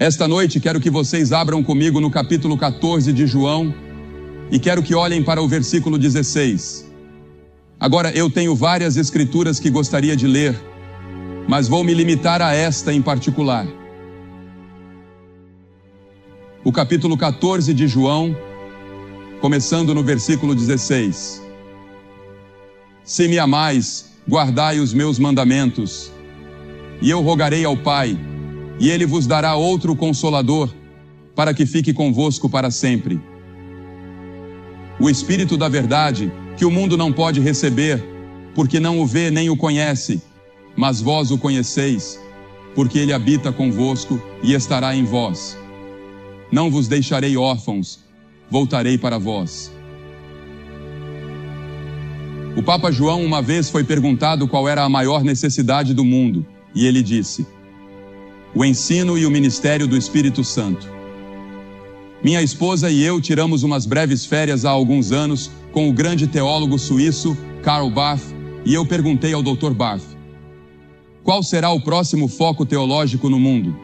Esta noite quero que vocês abram comigo no capítulo 14 de João e quero que olhem para o versículo 16. Agora, eu tenho várias escrituras que gostaria de ler, mas vou me limitar a esta em particular. O capítulo 14 de João, começando no versículo 16. Se me amais, guardai os meus mandamentos, e eu rogarei ao Pai, e Ele vos dará outro Consolador, para que fique convosco para sempre. O Espírito da verdade, que o mundo não pode receber, porque não o vê nem o conhece, mas vós o conheceis, porque Ele habita convosco e estará em vós. Não vos deixarei órfãos, voltarei para vós. O Papa João uma vez foi perguntado qual era a maior necessidade do mundo, e ele disse: o ensino e o ministério do Espírito Santo. Minha esposa e eu tiramos umas breves férias há alguns anos com o grande teólogo suíço Karl Barth, e eu perguntei ao Dr. Barth: qual será o próximo foco teológico no mundo?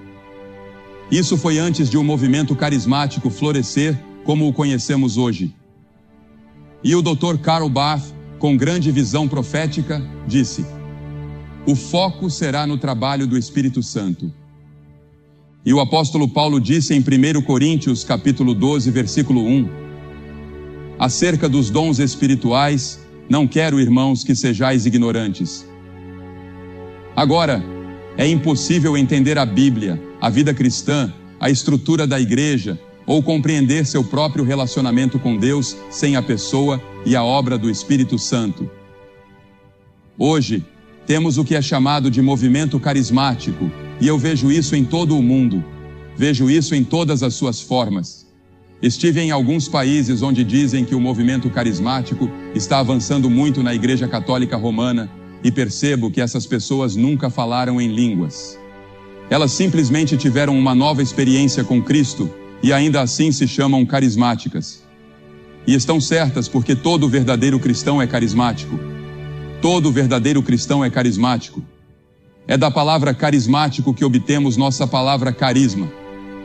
Isso foi antes de um movimento carismático florescer como o conhecemos hoje. E o Dr. Karl Barth, com grande visão profética, disse: o foco será no trabalho do Espírito Santo. E o apóstolo Paulo disse em 1 Coríntios, capítulo 12, versículo 1, acerca dos dons espirituais, não quero, irmãos, que sejais ignorantes. Agora, é impossível entender a Bíblia, a vida cristã, a estrutura da igreja, ou compreender seu próprio relacionamento com Deus sem a pessoa e a obra do Espírito Santo. Hoje, temos o que é chamado de movimento carismático, e eu vejo isso em todo o mundo. Vejo isso em todas as suas formas. Estive em alguns países onde dizem que o movimento carismático está avançando muito na Igreja Católica Romana e percebo que essas pessoas nunca falaram em línguas. Elas simplesmente tiveram uma nova experiência com Cristo e ainda assim se chamam carismáticas. E estão certas porque todo verdadeiro cristão é carismático. Todo verdadeiro cristão é carismático. É da palavra carismático que obtemos nossa palavra carisma,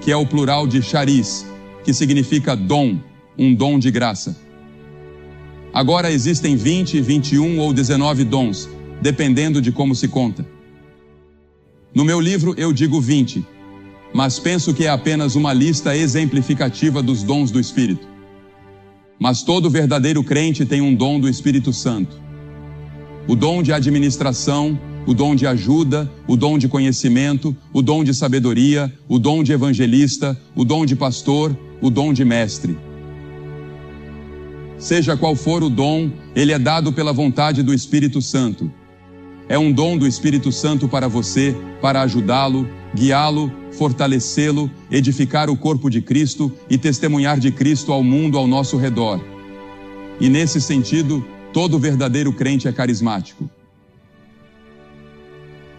que é o plural de charis, que significa dom, um dom de graça. Agora existem 20, 21 ou 19 dons, dependendo de como se conta. No meu livro eu digo 20, mas penso que é apenas uma lista exemplificativa dos dons do Espírito. Mas todo verdadeiro crente tem um dom do Espírito Santo. O dom de administração, o dom de ajuda, o dom de conhecimento, o dom de sabedoria, o dom de evangelista, o dom de pastor, o dom de mestre. Seja qual for o dom, ele é dado pela vontade do Espírito Santo. É um dom do Espírito Santo para você, para ajudá-lo, guiá-lo, fortalecê-lo, edificar o corpo de Cristo e testemunhar de Cristo ao mundo ao nosso redor. E nesse sentido, todo verdadeiro crente é carismático.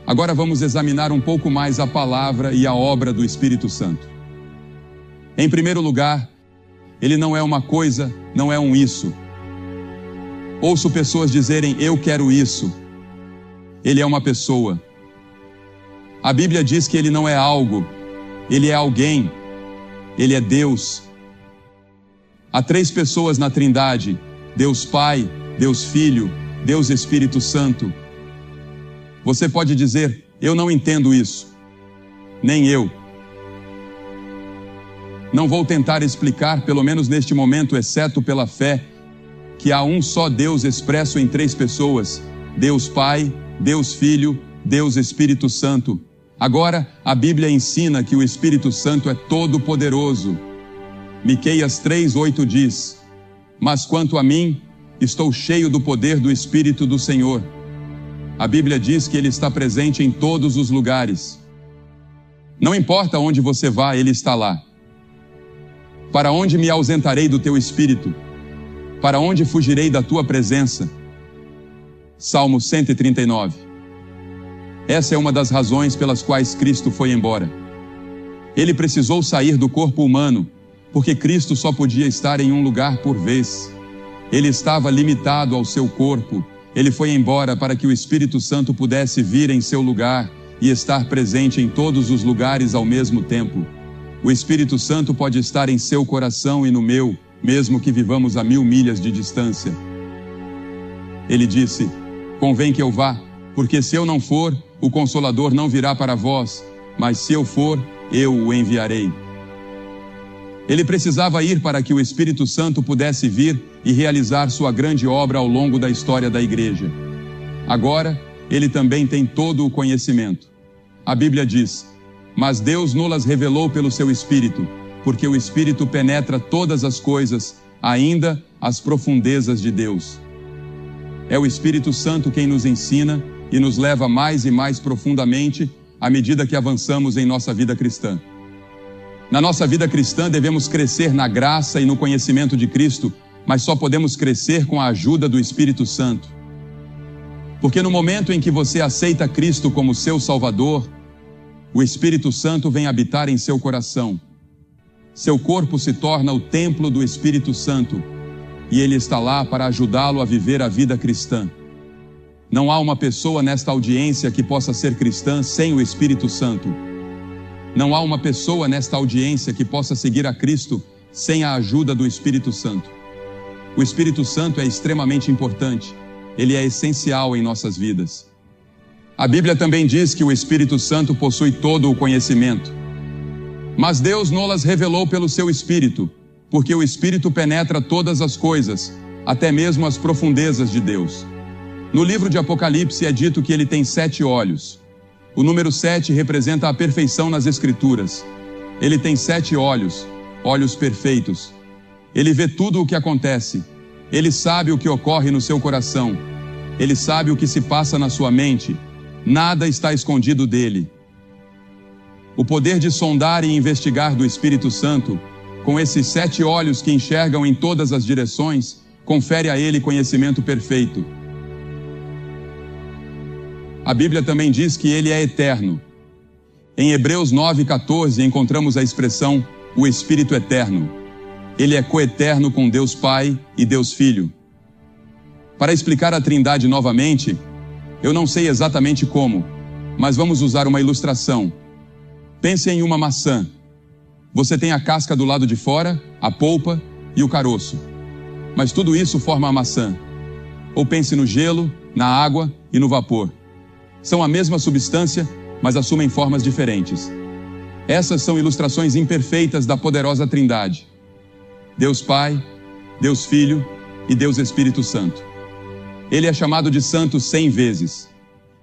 Agora vamos examinar um pouco mais a palavra e a obra do Espírito Santo. Em primeiro lugar, ele não é uma coisa, não é um isso. Ouço pessoas dizerem, eu quero isso. Ele é uma pessoa. A Bíblia diz que ele não é algo, ele é alguém, ele é Deus. Há 3 pessoas na Trindade, Deus Pai, Deus Filho, Deus Espírito Santo. Você pode dizer, eu não entendo isso. Nem eu. Não vou tentar explicar, pelo menos neste momento, exceto pela fé, que há um só Deus expresso em 3 pessoas, Deus Pai, Deus Filho, Deus Espírito Santo. Agora, a Bíblia ensina que o Espírito Santo é todo-poderoso. Miqueias 3:8 diz, mas quanto a mim, estou cheio do poder do Espírito do Senhor. A Bíblia diz que Ele está presente em todos os lugares. Não importa onde você vá, Ele está lá. Para onde me ausentarei do teu Espírito? Para onde fugirei da tua presença? Salmo 139. Essa é uma das razões pelas quais Cristo foi embora. Ele precisou sair do corpo humano, porque Cristo só podia estar em um lugar por vez. Ele estava limitado ao seu corpo. Ele foi embora para que o Espírito Santo pudesse vir em seu lugar e estar presente em todos os lugares ao mesmo tempo. O Espírito Santo pode estar em seu coração e no meu, mesmo que vivamos a 1000 milhas de distância. Ele disse: convém que eu vá, porque se eu não for, o Consolador não virá para vós, mas se eu for, eu o enviarei. Ele precisava ir para que o Espírito Santo pudesse vir e realizar sua grande obra ao longo da história da igreja. Agora, ele também tem todo o conhecimento. A Bíblia diz: mas Deus nos revelou pelo seu Espírito, porque o Espírito penetra todas as coisas, ainda as profundezas de Deus. É o Espírito Santo quem nos ensina e nos leva mais e mais profundamente à medida que avançamos em nossa vida cristã. Na nossa vida cristã devemos crescer na graça e no conhecimento de Cristo, mas só podemos crescer com a ajuda do Espírito Santo. Porque no momento em que você aceita Cristo como seu Salvador, o Espírito Santo vem habitar em seu coração. Seu corpo se torna o templo do Espírito Santo e ele está lá para ajudá-lo a viver a vida cristã. Não há uma pessoa nesta audiência que possa ser cristã sem o Espírito Santo. Não há uma pessoa nesta audiência que possa seguir a Cristo sem a ajuda do Espírito Santo. O Espírito Santo é extremamente importante. Ele é essencial em nossas vidas. A Bíblia também diz que o Espírito Santo possui todo o conhecimento. Mas Deus nos revelou pelo seu Espírito, porque o Espírito penetra todas as coisas, até mesmo as profundezas de Deus. No livro de Apocalipse é dito que ele tem 7 olhos. O número 7 representa a perfeição nas Escrituras. Ele tem 7 olhos, olhos perfeitos. Ele vê tudo o que acontece. Ele sabe o que ocorre no seu coração. Ele sabe o que se passa na sua mente. Nada está escondido dele. O poder de sondar e investigar do Espírito Santo, com esses 7 olhos que enxergam em todas as direções, confere a ele conhecimento perfeito. A Bíblia também diz que ele é eterno. Em Hebreus 9:14 encontramos a expressão o Espírito Eterno. Ele é coeterno com Deus Pai e Deus Filho. Para explicar a Trindade novamente, eu não sei exatamente como, mas vamos usar uma ilustração. Pense em uma maçã. Você tem a casca do lado de fora, a polpa e o caroço. Mas tudo isso forma a maçã. Ou pense no gelo, na água e no vapor. São a mesma substância, mas assumem formas diferentes. Essas são ilustrações imperfeitas da poderosa Trindade. Deus Pai, Deus Filho e Deus Espírito Santo. Ele é chamado de Santo 100 vezes.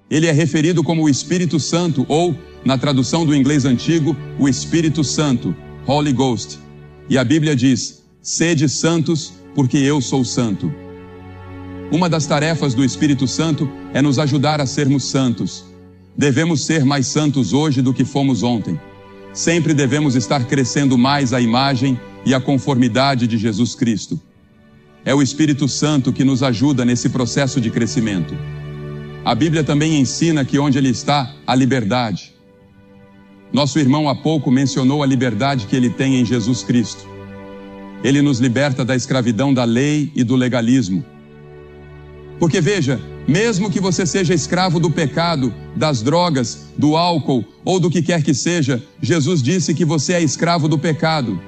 Ele é referido como o Espírito Santo ou, na tradução do inglês antigo, o Espírito Santo, Holy Ghost. E a Bíblia diz: sede santos, porque eu sou santo. Uma das tarefas do Espírito Santo é nos ajudar a sermos santos. Devemos ser mais santos hoje do que fomos ontem. Sempre devemos estar crescendo mais a imagem e a conformidade de Jesus Cristo. É o Espírito Santo que nos ajuda nesse processo de crescimento. A Bíblia também ensina que onde Ele está, há liberdade. Nosso irmão há pouco mencionou a liberdade que Ele tem em Jesus Cristo. Ele nos liberta da escravidão da lei e do legalismo. Porque veja, mesmo que você seja escravo do pecado, das drogas, do álcool ou do que quer que seja, Jesus disse que você é escravo do pecado.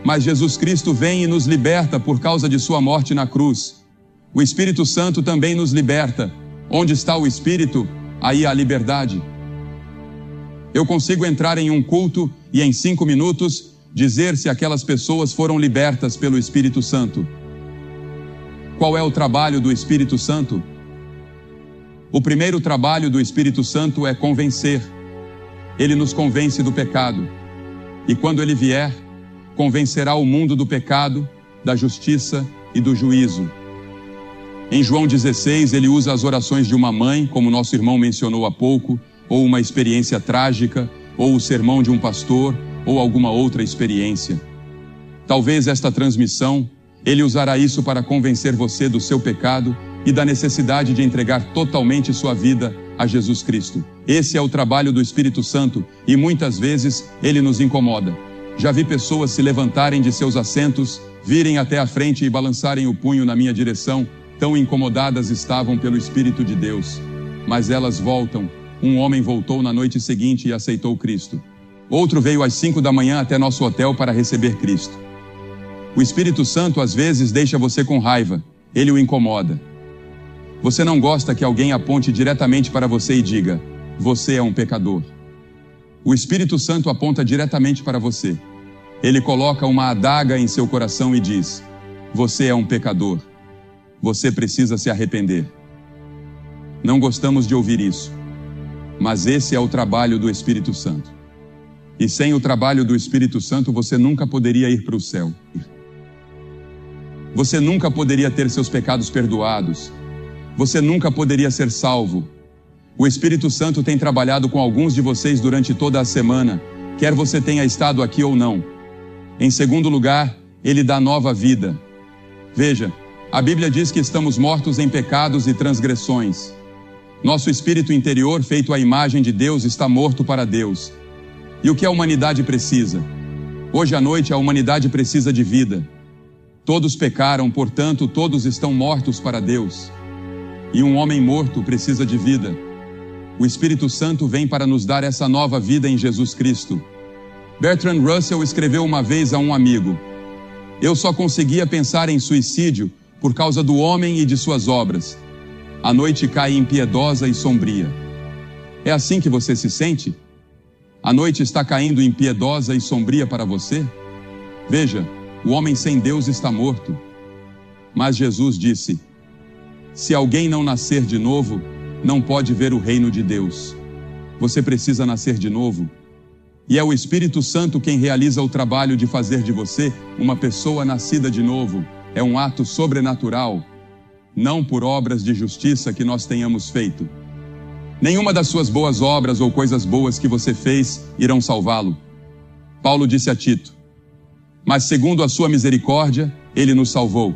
Mas Jesus Cristo vem e nos liberta por causa de sua morte na cruz. O Espírito Santo também nos liberta. Onde está o Espírito, aí há liberdade. Eu consigo entrar em um culto e em 5 minutos dizer se aquelas pessoas foram libertas pelo Espírito Santo. Qual é o trabalho do Espírito Santo? O primeiro trabalho do Espírito Santo é convencer. Ele nos convence do pecado. E quando ele vier, convencerá o mundo do pecado, da justiça e do juízo. Em João 16, ele usa as orações de uma mãe, como nosso irmão mencionou há pouco, ou uma experiência trágica, ou o sermão de um pastor, ou alguma outra experiência. Talvez esta transmissão, ele usará isso para convencer você do seu pecado e da necessidade de entregar totalmente sua vida a Jesus Cristo. Esse é o trabalho do Espírito Santo e muitas vezes ele nos incomoda. Já vi pessoas se levantarem de seus assentos, virem até a frente e balançarem o punho na minha direção, tão incomodadas estavam pelo Espírito de Deus. Mas elas voltam. Um homem voltou na noite seguinte e aceitou Cristo. Outro veio às 5 da manhã até nosso hotel para receber Cristo. O Espírito Santo às vezes deixa você com raiva, ele o incomoda. Você não gosta que alguém aponte diretamente para você e diga: você é um pecador. O Espírito Santo aponta diretamente para você. Ele coloca uma adaga em seu coração e diz: você é um pecador. Você precisa se arrepender. Não gostamos de ouvir isso, mas esse é o trabalho do Espírito Santo. E sem o trabalho do Espírito Santo, você nunca poderia ir para o céu. Você nunca poderia ter seus pecados perdoados. Você nunca poderia ser salvo. O Espírito Santo tem trabalhado com alguns de vocês durante toda a semana, quer você tenha estado aqui ou não. Em segundo lugar, ele dá nova vida. Veja, a Bíblia diz que estamos mortos em pecados e transgressões. Nosso espírito interior, feito à imagem de Deus, está morto para Deus. E o que a humanidade precisa? Hoje à noite a humanidade precisa de vida. Todos pecaram, portanto, todos estão mortos para Deus. E um homem morto precisa de vida. O Espírito Santo vem para nos dar essa nova vida em Jesus Cristo. Bertrand Russell escreveu uma vez a um amigo: eu só conseguia pensar em suicídio por causa do homem e de suas obras. A noite cai impiedosa e sombria. É assim que você se sente? A noite está caindo impiedosa e sombria para você? Veja, o homem sem Deus está morto. Mas Jesus disse: se alguém não nascer de novo, não pode ver o reino de Deus. Você precisa nascer de novo. E é o Espírito Santo quem realiza o trabalho de fazer de você uma pessoa nascida de novo. É um ato sobrenatural, não por obras de justiça que nós tenhamos feito. Nenhuma das suas boas obras ou coisas boas que você fez irão salvá-lo. Paulo disse a Tito: mas segundo a sua misericórdia, ele nos salvou.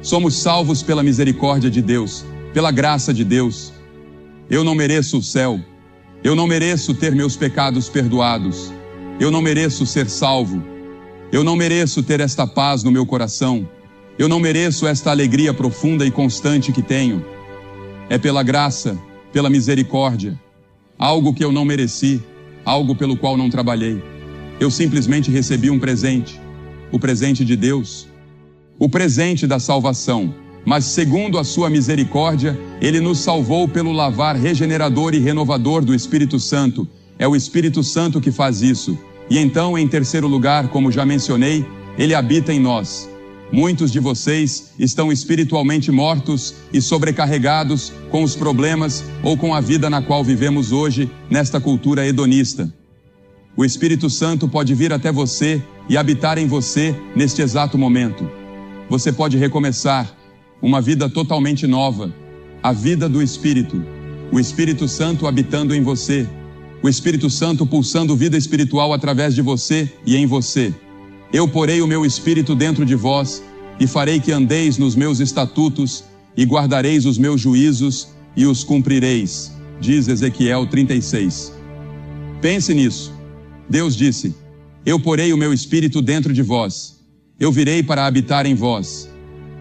Somos salvos pela misericórdia de Deus, pela graça de Deus. Eu não mereço o céu. Eu não mereço ter meus pecados perdoados. Eu não mereço ser salvo. Eu não mereço ter esta paz no meu coração. Eu não mereço esta alegria profunda e constante que tenho. É pela graça, pela misericórdia. Algo que eu não mereci, algo pelo qual não trabalhei. Eu simplesmente recebi um presente. O presente de Deus. O presente da salvação. Mas segundo a sua misericórdia, ele nos salvou pelo lavar regenerador e renovador do Espírito Santo. É o Espírito Santo que faz isso. E então, em terceiro lugar, como já mencionei, ele habita em nós. Muitos de vocês estão espiritualmente mortos e sobrecarregados com os problemas ou com a vida na qual vivemos hoje, nesta cultura hedonista. O Espírito Santo pode vir até você e habitar em você neste exato momento. Você pode recomeçar uma vida totalmente nova, a vida do Espírito, o Espírito Santo habitando em você, o Espírito Santo pulsando vida espiritual através de você e em você. Eu porei o meu Espírito dentro de vós e farei que andeis nos meus estatutos e guardareis os meus juízos e os cumprireis, diz Ezequiel 36. Pense nisso. Deus disse: eu porei o meu Espírito dentro de vós, eu virei para habitar em vós.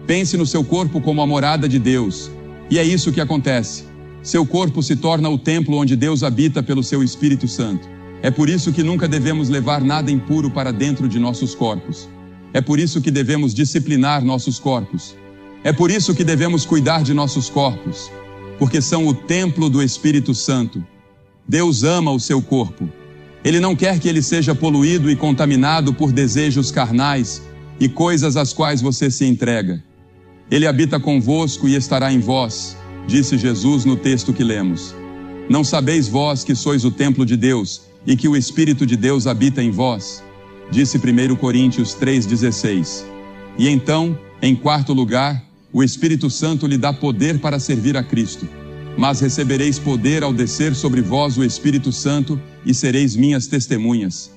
Pense no seu corpo como a morada de Deus. E é isso que acontece. Seu corpo se torna o templo onde Deus habita pelo seu Espírito Santo. É por isso que nunca devemos levar nada impuro para dentro de nossos corpos. É por isso que devemos disciplinar nossos corpos. É por isso que devemos cuidar de nossos corpos, porque são o templo do Espírito Santo. Deus ama o seu corpo. Ele não quer que ele seja poluído e contaminado por desejos carnais e coisas às quais você se entrega. Ele habita convosco e estará em vós, disse Jesus no texto que lemos. Não sabeis vós que sois o templo de Deus e que o Espírito de Deus habita em vós? Disse 1 Coríntios 3,16. E então, em quarto lugar, o Espírito Santo lhe dá poder para servir a Cristo. Mas recebereis poder ao descer sobre vós o Espírito Santo e sereis minhas testemunhas.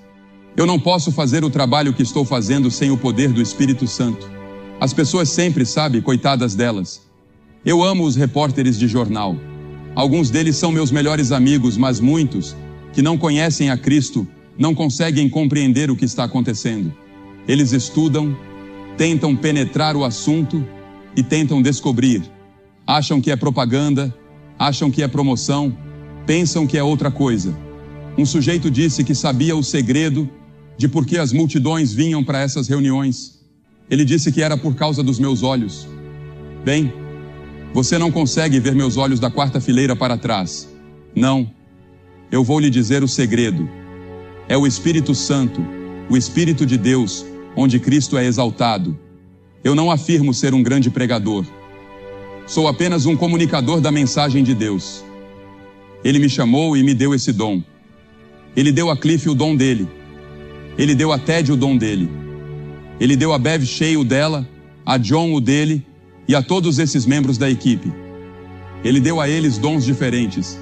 Eu não posso fazer o trabalho que estou fazendo sem o poder do Espírito Santo. As pessoas sempre, sabe, coitadas delas. Eu amo os repórteres de jornal. Alguns deles são meus melhores amigos, mas muitos, que não conhecem a Cristo, não conseguem compreender o que está acontecendo. Eles estudam, tentam penetrar o assunto e tentam descobrir. Acham que é propaganda, acham que é promoção, pensam que é outra coisa. Um sujeito disse que sabia o segredo de por que as multidões vinham para essas reuniões. Ele disse que era por causa dos meus olhos. Bem, você não consegue ver meus olhos da quarta fileira para trás. Não. Eu vou lhe dizer o segredo. É o Espírito Santo, o Espírito de Deus, onde Cristo é exaltado. Eu não afirmo ser um grande pregador. Sou apenas um comunicador da mensagem de Deus. Ele me chamou e me deu esse dom. Ele deu a Cliff o dom dele. Ele deu a Ted o dom dele. Ele deu a Bev Shea o dela, a John o dele e a todos esses membros da equipe. Ele deu a eles dons diferentes.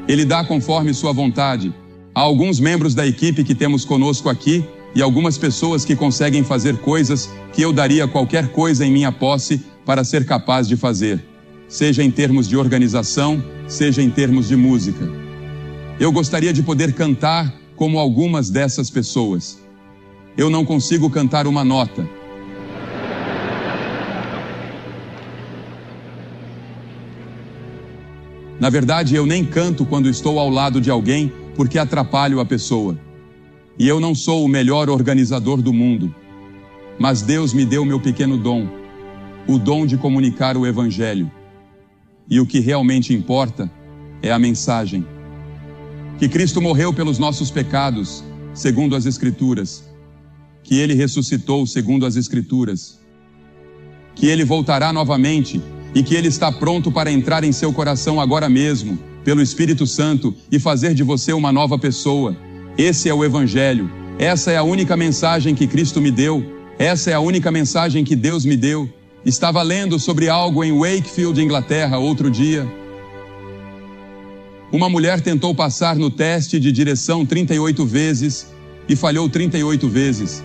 Ele dá conforme sua vontade. Há alguns membros da equipe que temos conosco aqui e algumas pessoas que conseguem fazer coisas que eu daria qualquer coisa em minha posse para ser capaz de fazer, seja em termos de organização, seja em termos de música. Eu gostaria de poder cantar como algumas dessas pessoas. Eu não consigo cantar uma nota. Na verdade, eu nem canto quando estou ao lado de alguém porque atrapalho a pessoa. E eu não sou o melhor organizador do mundo. Mas Deus me deu meu pequeno dom, o dom de comunicar o Evangelho. E o que realmente importa é a mensagem. Que Cristo morreu pelos nossos pecados, segundo as Escrituras. Que Ele ressuscitou, segundo as Escrituras. Que Ele voltará novamente e que Ele está pronto para entrar em seu coração agora mesmo, pelo Espírito Santo, e fazer de você uma nova pessoa. Esse é o Evangelho. Essa é a única mensagem que Cristo me deu. Essa é a única mensagem que Deus me deu. Estava lendo sobre algo em Wakefield, Inglaterra, outro dia. Uma mulher tentou passar no teste de direção 38 vezes e falhou 38 vezes.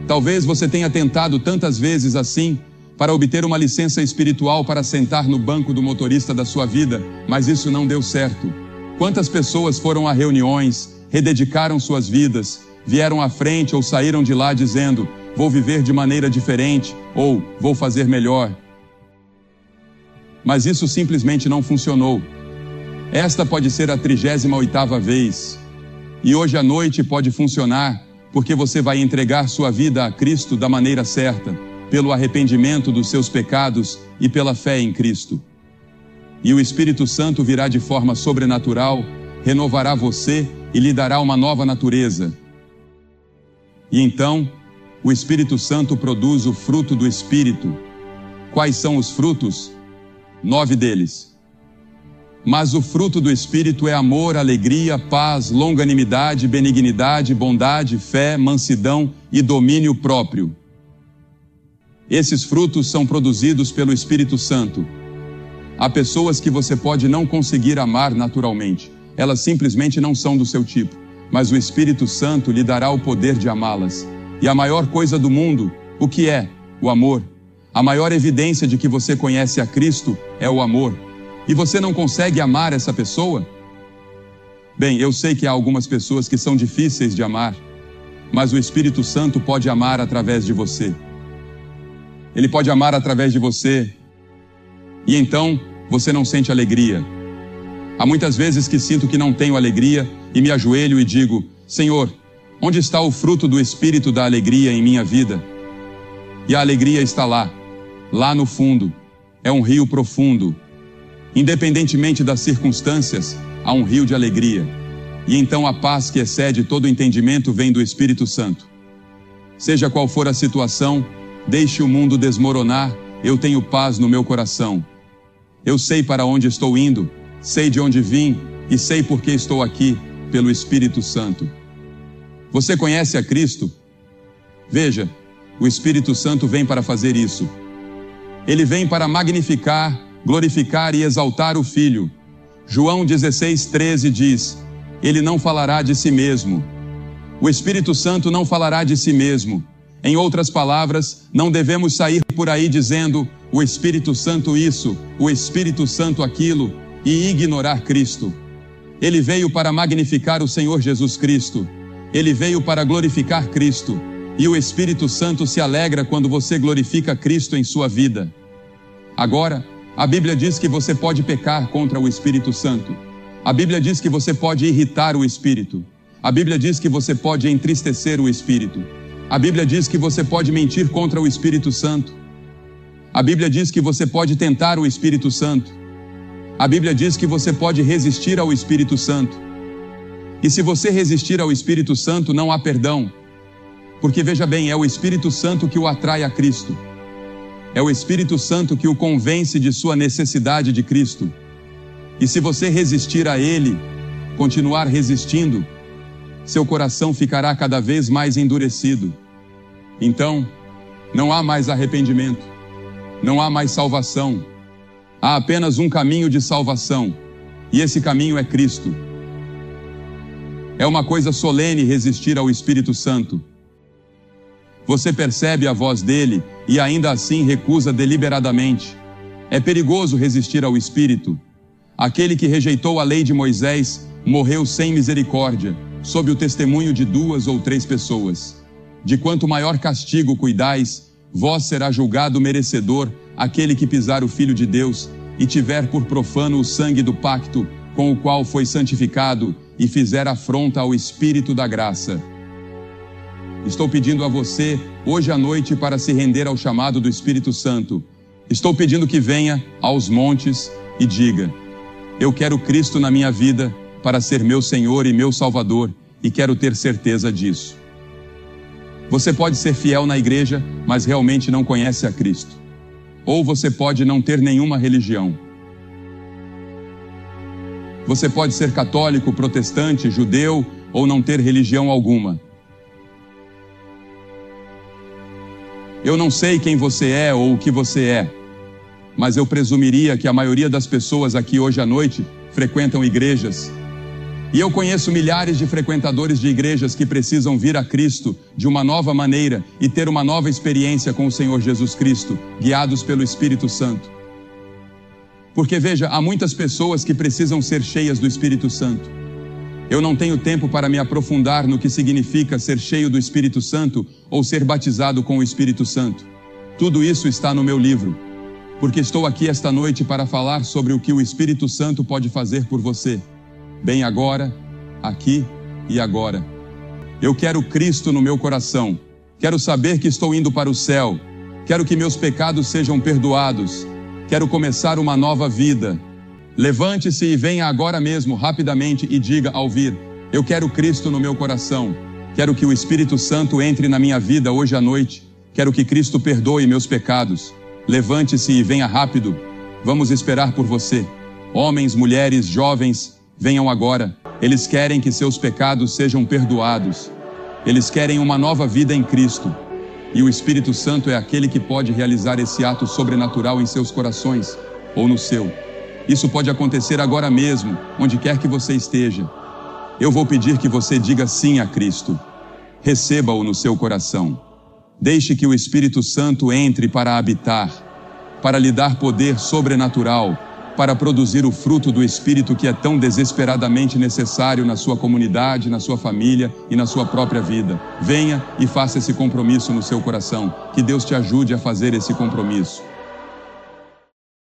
Talvez você tenha tentado tantas vezes assim para obter uma licença espiritual para sentar no banco do motorista da sua vida, mas isso não deu certo. Quantas pessoas foram a reuniões, rededicaram suas vidas, vieram à frente ou saíram de lá dizendo: vou viver de maneira diferente ou vou fazer melhor. Mas isso simplesmente não funcionou. Esta pode ser a 38ª vez. E hoje à noite pode funcionar porque você vai entregar sua vida a Cristo da maneira certa, pelo arrependimento dos seus pecados e pela fé em Cristo. E o Espírito Santo virá de forma sobrenatural, renovará você e lhe dará uma nova natureza. E então, o Espírito Santo produz o fruto do Espírito. Quais são os frutos? 9 deles. Mas o fruto do Espírito é amor, alegria, paz, longanimidade, benignidade, bondade, fé, mansidão e domínio próprio. Esses frutos são produzidos pelo Espírito Santo. Há pessoas que você pode não conseguir amar naturalmente. Elas simplesmente não são do seu tipo. Mas o Espírito Santo lhe dará o poder de amá-las. E a maior coisa do mundo, o que é? O amor. A maior evidência de que você conhece a Cristo é o amor. E você não consegue amar essa pessoa? Bem, eu sei que há algumas pessoas que são difíceis de amar, mas o Espírito Santo pode amar através de você. Ele pode amar através de você. E então, você não sente alegria. Há muitas vezes que sinto que não tenho alegria e me ajoelho e digo: Senhor, onde está o fruto do Espírito da alegria em minha vida? E a alegria está lá, lá no fundo. É um rio profundo. Independentemente das circunstâncias, há um rio de alegria. E então a paz que excede todo entendimento vem do Espírito Santo. Seja qual for a situação, deixe o mundo desmoronar, eu tenho paz no meu coração. Eu sei para onde estou indo, sei de onde vim e sei por que estou aqui, pelo Espírito Santo. Você conhece a Cristo? Veja, o Espírito Santo vem para fazer isso. Ele vem para magnificar, glorificar e exaltar o Filho. João 16:13 diz: Ele não falará de si mesmo. O Espírito Santo não falará de si mesmo. Em outras palavras, não devemos sair por aí dizendo o Espírito Santo isso, o Espírito Santo aquilo, e ignorar Cristo. Ele veio para magnificar o Senhor Jesus Cristo. Ele veio para glorificar Cristo. E o Espírito Santo se alegra quando você glorifica Cristo em sua vida. Agora, a Bíblia diz que você pode pecar contra o Espírito Santo. A Bíblia diz que você pode irritar o Espírito. A Bíblia diz que você pode entristecer o Espírito. A Bíblia diz que você pode mentir contra o Espírito Santo. A Bíblia diz que você pode tentar o Espírito Santo. A Bíblia diz que você pode resistir ao Espírito Santo. E se você resistir ao Espírito Santo, não há perdão. Porque veja bem, é o Espírito Santo que o atrai a Cristo. É o Espírito Santo que o convence de sua necessidade de Cristo. E se você resistir a Ele, continuar resistindo, seu coração ficará cada vez mais endurecido. Então, não há mais arrependimento, não há mais salvação. Há apenas um caminho de salvação, e esse caminho é Cristo. É uma coisa solene resistir ao Espírito Santo. Você percebe a voz dele e ainda assim recusa deliberadamente. É perigoso resistir ao Espírito. Aquele que rejeitou a lei de Moisés morreu sem misericórdia, sob o testemunho de 2 ou 3 pessoas. De quanto maior castigo cuidais, vós será julgado merecedor aquele que pisar o Filho de Deus e tiver por profano o sangue do pacto com o qual foi santificado e fizer afronta ao Espírito da graça. Estou pedindo a você, hoje à noite, para se render ao chamado do Espírito Santo. Estou pedindo que venha aos montes e diga: eu quero Cristo na minha vida para ser meu Senhor e meu Salvador, e quero ter certeza disso. Você pode ser fiel na igreja, mas realmente não conhece a Cristo. Ou você pode não ter nenhuma religião. Você pode ser católico, protestante, judeu, ou não ter religião alguma. Eu não sei quem você é ou o que você é, mas eu presumiria que a maioria das pessoas aqui hoje à noite frequentam igrejas. E eu conheço milhares de frequentadores de igrejas que precisam vir a Cristo de uma nova maneira e ter uma nova experiência com o Senhor Jesus Cristo, guiados pelo Espírito Santo. Porque veja, há muitas pessoas que precisam ser cheias do Espírito Santo. Eu não tenho tempo para me aprofundar no que significa ser cheio do Espírito Santo ou ser batizado com o Espírito Santo. Tudo isso está no meu livro, porque estou aqui esta noite para falar sobre o que o Espírito Santo pode fazer por você, bem agora, aqui e agora. Eu quero Cristo no meu coração, quero saber que estou indo para o céu, quero que meus pecados sejam perdoados, quero começar uma nova vida. Levante-se e venha agora mesmo, rapidamente, e diga ao vir: eu quero Cristo no meu coração, quero que o Espírito Santo entre na minha vida hoje à noite, quero que Cristo perdoe meus pecados. Levante-se e venha rápido, vamos esperar por você. Homens, mulheres, jovens, venham agora. Eles querem que seus pecados sejam perdoados. Eles querem uma nova vida em Cristo. E o Espírito Santo é aquele que pode realizar esse ato sobrenatural em seus corações, ou no seu. Isso pode acontecer agora mesmo, onde quer que você esteja. Eu vou pedir que você diga sim a Cristo. Receba-o no seu coração. Deixe que o Espírito Santo entre para habitar, para lhe dar poder sobrenatural, para produzir o fruto do Espírito que é tão desesperadamente necessário na sua comunidade, na sua família e na sua própria vida. Venha e faça esse compromisso no seu coração. Que Deus te ajude a fazer esse compromisso.